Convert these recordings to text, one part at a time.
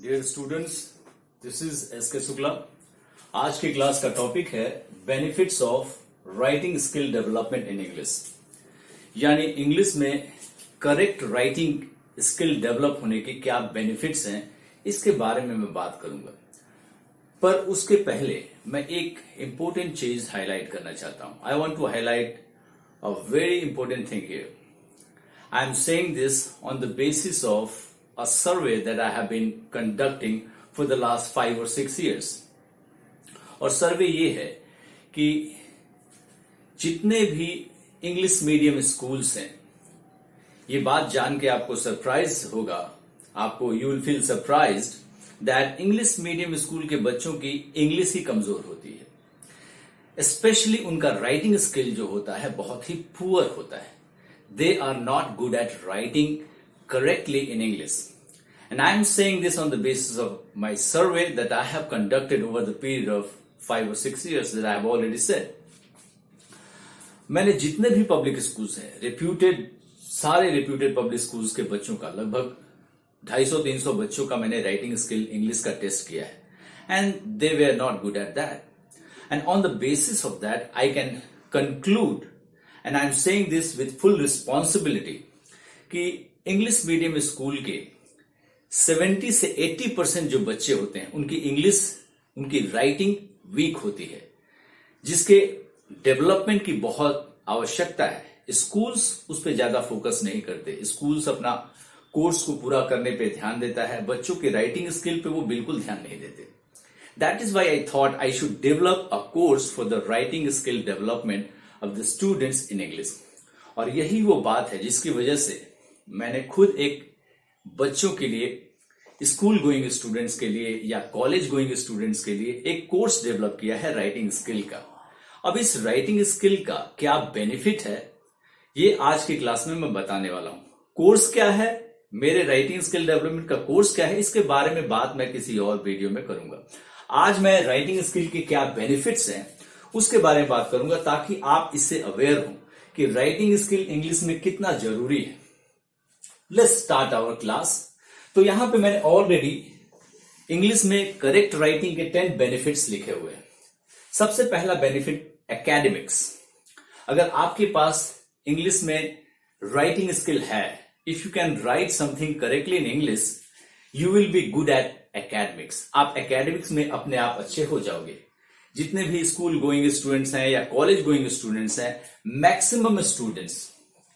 Dear students, this is S K Shukla. आज की class का टॉपिक है benefits of writing skill development in English, यानी इंग्लिश में करेक्ट राइटिंग स्किल डेवलप होने के क्या बेनिफिट्स हैं, इसके बारे में मैं बात करूंगा। पर उसके पहले मैं एक इंपॉर्टेंट चीज हाईलाइट करना चाहता हूं। I want to highlight a very important thing here. I am saying this on the basis of a survey that I have been conducting for the last 5 or 6 years. और सर्वे ये है कि जितने भी इंग्लिश मीडियम स्कूल्स हैं, ये बात जान के आपको सरप्राइज होगा, आपको you will feel surprised that English medium school के बच्चों की इंग्लिश ही कमजोर होती है। स्पेशली उनका राइटिंग स्किल जो होता है बहुत ही पुअर होता है। They are not good at writing correctly in English. And I am saying this on the basis of my survey that I have conducted over the period of 5 or 6 years that I have already said. मैंने जितने भी public schools हैं, सारे reputed public schools के बच्चों का लगभग 250-300 बच्चों का मैंने राइटिंग स्किल इंग्लिश का टेस्ट किया है, and they were not good at that. And on the basis of that, I can conclude, and I am saying this with full responsibility, कि इंग्लिश मीडियम स्कूल के 70 से 80% जो बच्चे होते हैं उनकी इंग्लिश, उनकी राइटिंग वीक होती है, जिसके डेवलपमेंट की बहुत आवश्यकता है। स्कूल्स उस पर ज्यादा फोकस नहीं करते। स्कूल्स अपना कोर्स को पूरा करने पे ध्यान देता है, बच्चों के राइटिंग स्किल पे वो बिल्कुल ध्यान नहीं देते। That is why I thought I should develop a course for the writing skill development of the students in English। और यही वो बात है जिसकी वजह से मैंने खुद एक बच्चों के लिए, स्कूल गोइंग स्टूडेंट्स के लिए या कॉलेज गोइंग स्टूडेंट्स के लिए एक कोर्स डेवलप किया है राइटिंग स्किल का। अब इस राइटिंग स्किल का क्या बेनिफिट है, ये आज की क्लास में मैं बताने वाला हूं। कोर्स क्या है, मेरे राइटिंग स्किल डेवलपमेंट का कोर्स क्या है, इसके बारे में बात मैं किसी और वीडियो में करूंगा। आज मैं राइटिंग स्किल के क्या बेनिफिट्स हैं उसके बारे में बात करूंगा, ताकि आप इससे अवेयर हो कि राइटिंग स्किल इंग्लिश में कितना जरूरी है। Let's start our class. तो यहां पे मैंने ऑलरेडी इंग्लिश में करेक्ट राइटिंग के 10 बेनिफिट्स लिखे हुए हैं। सबसे पहला बेनिफिट एकेडमिक्स। अगर आपके पास इंग्लिश में राइटिंग स्किल है, if you can write something correctly in English, you will be good at academics. आप एकेडमिक्स में अपने आप अच्छे हो जाओगे। जितने भी स्कूल गोइंग स्टूडेंट्स हैं या कॉलेज गोइंग स्टूडेंट्स हैं, मैक्सिमम स्टूडेंट्स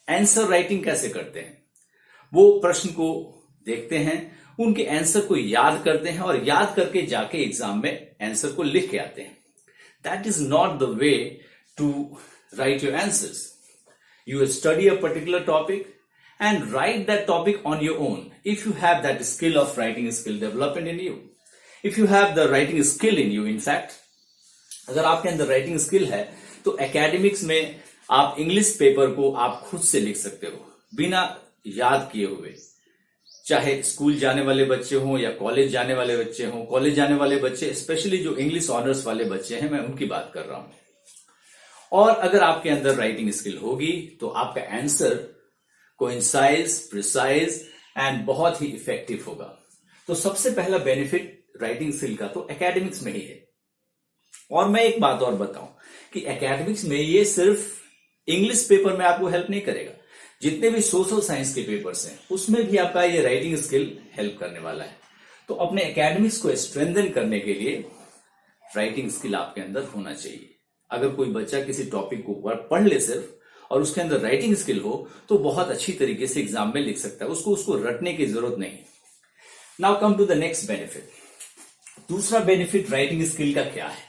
आंसर राइटिंग कैसे करते हैं, वो प्रश्न को देखते हैं, उनके आंसर को याद करते हैं और याद करके जाके एग्जाम में आंसर को लिख के आते हैं। That is not the way to write your answers. You study a particular topic and write that topic on your own if you have that skill of writing skill development in you. If you have the writing skill in you, in fact, अगर आपके अंदर writing skill है तो academics में आप English paper को आप खुद से लिख सकते हो बिना याद किए हुए। चाहे स्कूल जाने वाले बच्चे हों या कॉलेज जाने वाले बच्चे हों। कॉलेज जाने वाले बच्चे, स्पेशली जो इंग्लिश ऑनर्स वाले बच्चे हैं, मैं उनकी बात कर रहा हूं। और अगर आपके अंदर राइटिंग स्किल होगी तो आपका आंसर कोइंसाइज, प्रिसाइज एंड बहुत ही इफेक्टिव होगा। तो सबसे पहला बेनिफिट राइटिंग स्किल का तो एकेडमिक्स में ही है। और मैं एक बात और बताऊं कि एकेडमिक्स में ये सिर्फ इंग्लिश पेपर में आपको हेल्प नहीं करेगा। जितने भी सोशल साइंस के पेपर्स हैं उसमें भी आपका ये राइटिंग स्किल हेल्प करने वाला है। तो अपने एकेडमिक्स को स्ट्रेंथन करने के लिए राइटिंग स्किल आपके अंदर होना चाहिए। अगर कोई बच्चा किसी टॉपिक को पढ़ ले सिर्फ और उसके अंदर राइटिंग स्किल हो तो बहुत अच्छी तरीके से एग्जाम में लिख सकता है, उसको रटने की जरूरत नहीं। Now come to the next benefit. दूसरा बेनिफिट राइटिंग स्किल का क्या है,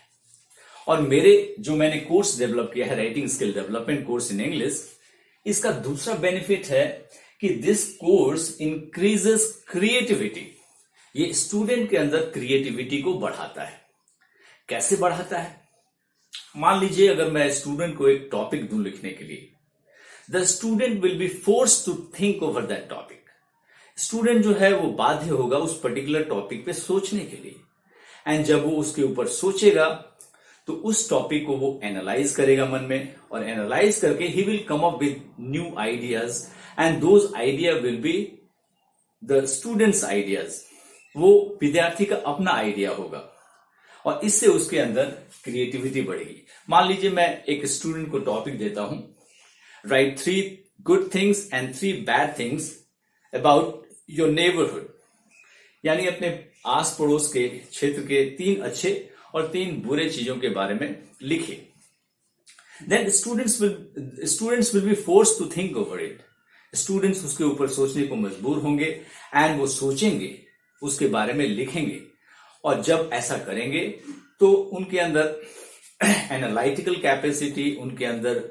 और मैंने कोर्स डेवलप किया है writing skill development course in English, इसका दूसरा बेनिफिट है कि दिस कोर्स इंक्रीजेस क्रिएटिविटी। ये स्टूडेंट के अंदर क्रिएटिविटी को बढ़ाता है। कैसे बढ़ाता है? मान लीजिए अगर मैं स्टूडेंट को एक टॉपिक दूं लिखने के लिए, the student will be forced to think over that topic. Student जो है वो बाध्य होगा उस पर्टिकुलर टॉपिक पे सोचने के लिए, एंड जब वो उसके ऊपर सोचेगा तो उस टॉपिक को वो एनालाइज करेगा मन में, और एनालाइज करके he will come up with new ideas, and those idea will be the students ideas. वो विद्यार्थी का अपना आइडिया होगा और इससे उसके अंदर क्रिएटिविटी बढ़ेगी। मान लीजिए मैं एक स्टूडेंट को टॉपिक देता हूं, right 3 good things and 3 bad things about your neighbourhood, यानी अपने आस पड़ोस के क्षेत्र के 3 अच्छे और 3 बुरे चीजों के बारे में लिखिए। Then students will be forced to think over it. Students उसके ऊपर सोचने को मजबूर होंगे एंड वो सोचेंगे, उसके बारे में लिखेंगे, और जब ऐसा करेंगे तो उनके अंदर एनालिटिकल कैपेसिटी, उनके अंदर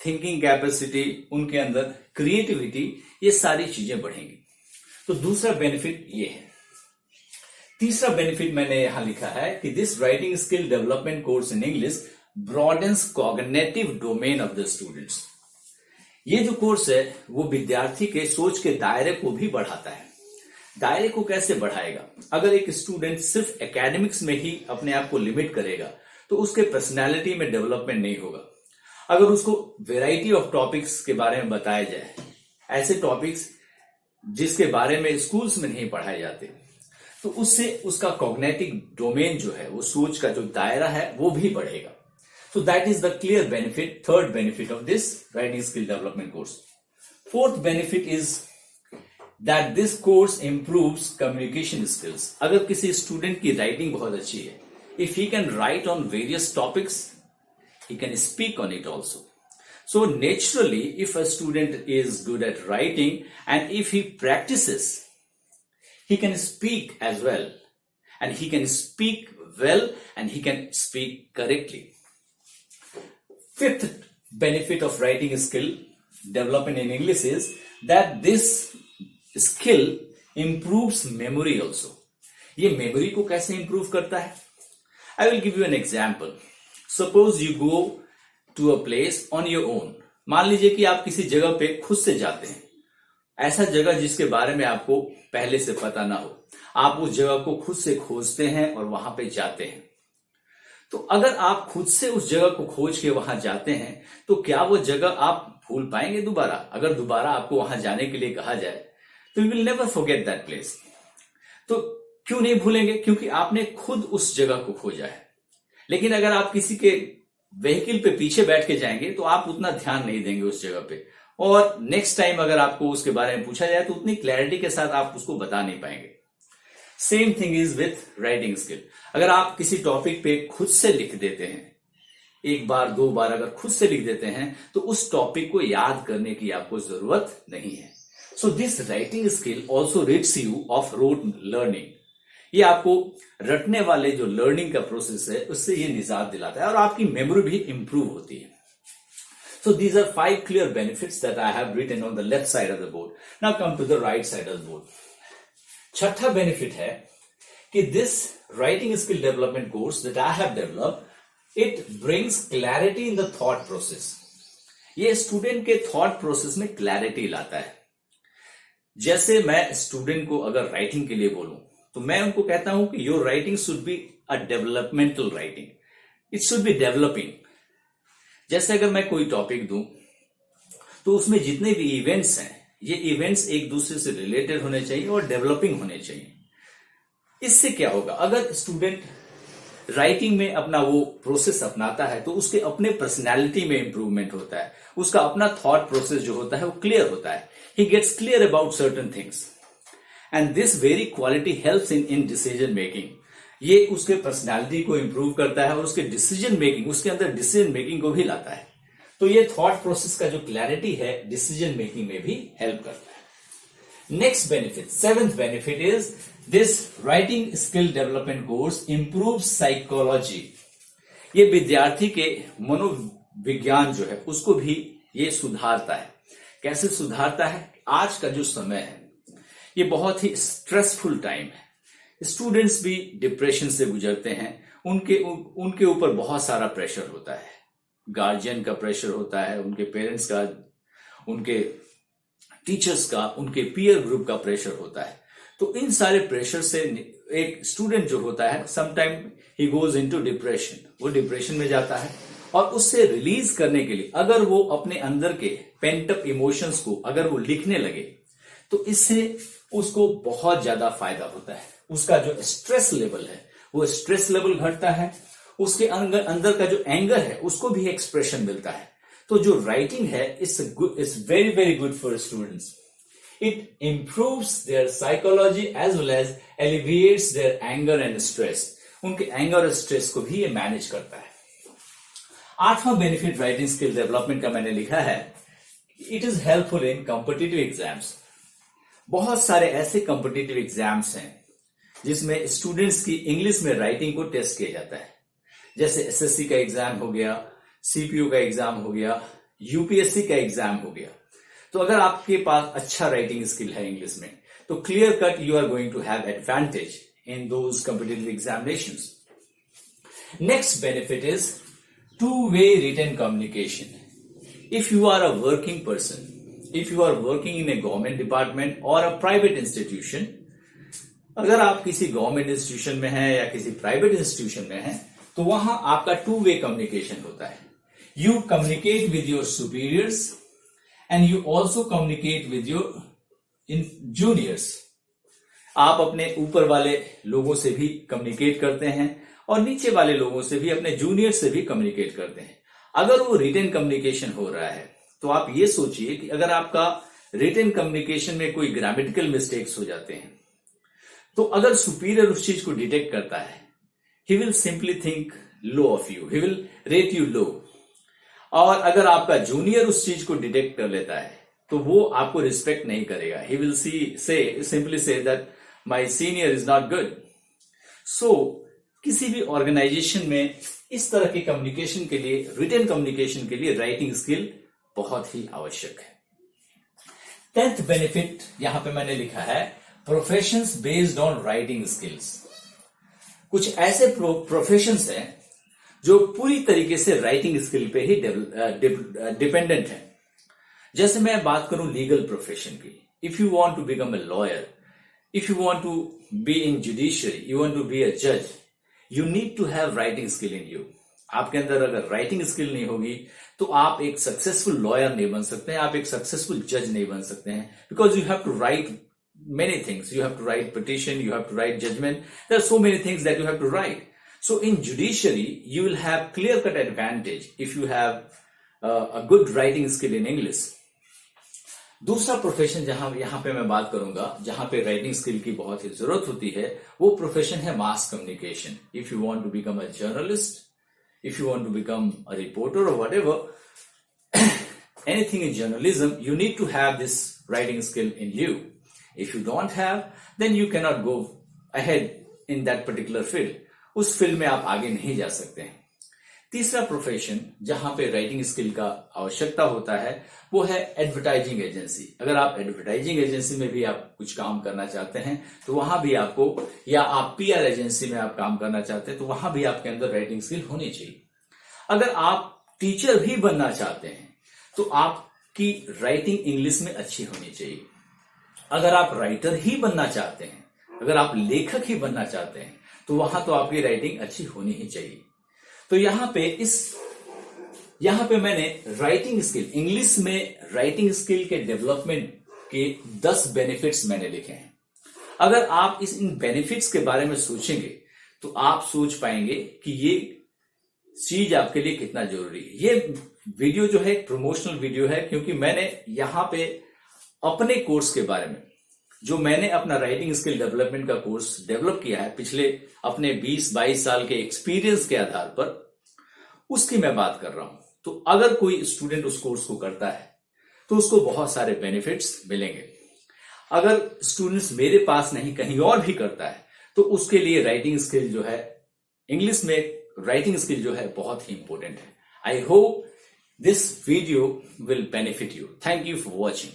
थिंकिंग कैपेसिटी, उनके अंदर क्रिएटिविटी, ये सारी चीजें बढ़ेंगी। तो दूसरा बेनिफिट ये है। तीसरा बेनिफिट मैंने यहां लिखा है कि this writing skill development course in English broadens cognitive domain of the students. ये जो कोर्स है वो विद्यार्थी के सोच के दायरे को भी बढ़ाता है। दायरे को कैसे बढ़ाएगा? अगर एक स्टूडेंट सिर्फ एकेडमिक्स में ही अपने आप को लिमिट करेगा तो उसके पर्सनैलिटी में डेवलपमेंट नहीं होगा। अगर उसको वेराइटी ऑफ टॉपिक्स के बारे में बताया जाए, ऐसे टॉपिक्स जिसके बारे में स्कूल्स में नहीं पढ़ाए जाते, तो उससे उसका कॉग्निटिव डोमेन जो है, वो सोच का जो दायरा है वो भी बढ़ेगा। So that is the clear benefit, third benefit of this writing skill development course. Fourth benefit is that this course improves communication skills. अगर किसी स्टूडेंट की राइटिंग बहुत अच्छी है, if he can write on various topics, he can speak on it also. So naturally, if a student is good at writing and if he practices, he can speak as well, and he can speak well and he can speak correctly. Fifth benefit of writing skill development in English is that this skill improves memory also. ये memory को कैसे improve करता है? I will give you an example. Suppose you go to a place on your own. मान लीजिए कि आप किसी जगह पे खुद से जाते हैं, ऐसा जगह जिसके बारे में आपको पहले से पता ना हो। आप उस जगह को खुद से खोजते हैं और वहां पे जाते हैं। तो अगर आप खुद से उस जगह को खोज के वहां जाते हैं तो क्या वो जगह आप भूल पाएंगे दोबारा? अगर दोबारा आपको वहां जाने के लिए कहा जाए तो you will never forget that place. तो क्यों नहीं भूलेंगे? क्योंकि आपने खुद उस जगह को खोजा है। लेकिन अगर आप किसी के व्हीकल पे पीछे बैठ के जाएंगे तो आप उतना ध्यान नहीं देंगे उस जगह पे, और नेक्स्ट टाइम अगर आपको उसके बारे में पूछा जाए तो उतनी क्लैरिटी के साथ आप उसको बता नहीं पाएंगे। Same thing is with writing skill. अगर आप किसी टॉपिक पे खुद से लिख देते हैं, एक बार 2 बार अगर खुद से लिख देते हैं, तो उस टॉपिक को याद करने की आपको जरूरत नहीं है। So this writing skill also reads you of rote learning. ये आपको रटने वाले जो लर्निंग का प्रोसेस है उससे ये निजात दिलाता है और आपकी मेमोरी भी इंप्रूव होती है। So these are 5 clear benefits that I have written on the left side of the board. Now come to the right side of the board. छठा बेनिफिट है कि this writing skill development course that I have developed, it brings clarity in the thought process. ये student के thought process में clarity लाता है। जैसे मैं स्टूडेंट को अगर राइटिंग के लिए बोलूं तो मैं उनको कहता हूं कि your writing should be a developmental writing, it should be developing. जैसे अगर मैं कोई टॉपिक दूं तो उसमें जितने भी इवेंट्स हैं, ये इवेंट्स एक दूसरे से रिलेटेड होने चाहिए और डेवलपिंग होने चाहिए। इससे क्या होगा? अगर स्टूडेंट राइटिंग में अपना वो प्रोसेस अपनाता है तो उसके अपने पर्सनैलिटी में इंप्रूवमेंट होता है, उसका अपना थॉट प्रोसेस जो होता है वो क्लियर होता है। He gets clear about certain things and this very quality helps in decision making. ये उसके पर्सनैलिटी को इंप्रूव करता है और उसके डिसीजन मेकिंग, उसके अंदर डिसीजन मेकिंग को भी लाता है। तो ये थॉट प्रोसेस का जो क्लैरिटी है डिसीजन मेकिंग में भी हेल्प करता है। Next benefit, 7th benefit is this writing skill development course improve psychology. ये विद्यार्थी के मनोविज्ञान जो है उसको भी ये सुधारता है। कैसे सुधारता है? आज का जो समय है ये बहुत ही स्ट्रेसफुल टाइम है। स्टूडेंट्स भी डिप्रेशन से गुजरते हैं, उनके ऊपर बहुत सारा प्रेशर होता है, गार्जियन का प्रेशर होता है, उनके पेरेंट्स का, उनके टीचर्स का, उनके पीयर ग्रुप का प्रेशर होता है। तो इन सारे प्रेशर से एक स्टूडेंट जो होता है sometime he goes into depression, वो डिप्रेशन में जाता है और उससे रिलीज करने के लिए अगर वो अपने अंदर के पेंट अप इमोशंस को अगर वो लिखने लगे तो इससे उसको बहुत ज्यादा फायदा होता है। उसका जो स्ट्रेस लेवल है वो स्ट्रेस लेवल घटता है, उसके अंदर का जो एंगर है उसको भी एक्सप्रेशन मिलता है। तो जो राइटिंग है it's very very good for students. It improves their psychology as well as alleviates their anger and stress. उनके एंगर और स्ट्रेस को भी ये मैनेज करता है। 8वां बेनिफिट राइटिंग स्किल डेवलपमेंट का मैंने लिखा है, it is helpful in competitive exams. बहुत सारे ऐसे कॉम्पिटिटिव एग्जाम्स हैं जिसमें स्टूडेंट्स की इंग्लिश में राइटिंग को टेस्ट किया जाता है, जैसे एसएससी का एग्जाम हो गया, सीपीयू का एग्जाम हो गया, यूपीएससी का एग्जाम हो गया। तो अगर आपके पास अच्छा राइटिंग स्किल है इंग्लिश में, तो clear cut you are going to have advantage in those competitive examinations. Next benefit is two-way written communication. If you are a working person, if you are working in a government department or a private institution, अगर आप किसी government institution में हैं या किसी private institution में हैं, तो वहां आपका टू-वे कम्युनिकेशन होता है। You communicate with your superiors and you also communicate with your juniors. आप अपने ऊपर वाले लोगों से भी कम्युनिकेट करते हैं और नीचे वाले लोगों से भी, अपने जूनियर से भी कम्युनिकेट करते हैं। अगर वो रिटन कम्युनिकेशन हो रहा है तो आप ये सोचिए कि अगर आपका रिटन कम्युनिकेशन में कोई ग्रामेटिकल मिस्टेक्स हो जाते हैं, तो अगर सुपीरियर उस चीज को डिटेक्ट करता है, he will simply think low of you, he will rate you low. और अगर आपका जूनियर उस चीज को डिटेक्ट कर लेता है तो वो आपको रिस्पेक्ट नहीं करेगा। He will simply say that my senior is not good. So किसी भी ऑर्गेनाइजेशन में इस तरह के कम्युनिकेशन के लिए, रिटन कम्युनिकेशन के लिए राइटिंग स्किल बहुत ही आवश्यक है। 10th बेनिफिट यहां पे मैंने लिखा है, professions based on writing skills. कुछ ऐसे प्रोफेशंस हैं जो पूरी तरीके से राइटिंग स्किल पे ही डिपेंडेंट है। जैसे मैं बात करूं लीगल प्रोफेशन की, if you want to become a lawyer, if you want to be in judiciary, you want to be a जज, you need to have writing skill in you. आपके अंदर अगर राइटिंग स्किल नहीं होगी तो आप एक सक्सेसफुल लॉयर नहीं बन सकते हैं, आप एक सक्सेसफुल जज नहीं बन सकते हैं, because you have to write many things. You have to write petition, you have to write judgment. There are so many things that you have to write. So in judiciary, you will have clear-cut advantage if you have a good writing skill in English. दूसरा profession यहाँ पे मैं बात करूंगा, जहां पे writing skill की बहुत ही जरूरत होती है, वो प्रोफेशन है mass communication. If you want to become a journalist, if you want to become a reporter और whatever anything in journalism, you need to have this writing skill in you. If you don't have, then you cannot go ahead in that particular field. उस field में आप आगे नहीं जा सकते हैं। तीसरा प्रोफेशन जहां पे राइटिंग स्किल का आवश्यकता होता है वो है एडवर्टाइजिंग एजेंसी। अगर आप एडवर्टाइजिंग एजेंसी में भी आप कुछ काम करना चाहते हैं तो वहां भी आपको, या आप पीआर एजेंसी में आप काम करना चाहते हैं तो वहां भी आपके अंदर राइटिंग स्किल होनी चाहिए। अगर आप टीचर भी बनना चाहते हैं तो आपकी राइटिंग इंग्लिश में अच्छी होनी चाहिए। अगर आप राइटर ही बनना चाहते हैं, अगर आप लेखक ही बनना चाहते हैं तो वहां तो आपकी राइटिंग अच्छी होनी ही चाहिए। तो यहां पे मैंने राइटिंग स्किल, इंग्लिश में राइटिंग स्किल के डेवलपमेंट के 10 बेनिफिट्स मैंने लिखे हैं। अगर आप इन बेनिफिट्स के बारे में सोचेंगे तो आप सोच पाएंगे कि ये चीज आपके लिए कितना जरूरी है। ये वीडियो जो है एक प्रमोशनल वीडियो है, क्योंकि मैंने यहां पे अपने कोर्स के बारे में, जो मैंने अपना राइटिंग स्किल डेवलपमेंट का कोर्स डेवलप किया है पिछले अपने 20-22 साल के एक्सपीरियंस के आधार पर, उसकी मैं बात कर रहा हूं। तो अगर कोई स्टूडेंट उस कोर्स को करता है तो उसको बहुत सारे बेनिफिट्स मिलेंगे। अगर स्टूडेंट्स मेरे पास नहीं कहीं और भी करता है तो उसके लिए राइटिंग स्किल जो है, इंग्लिश में राइटिंग स्किल जो है बहुत ही इंपॉर्टेंट है। I hope this video will benefit you. Thank you for watching.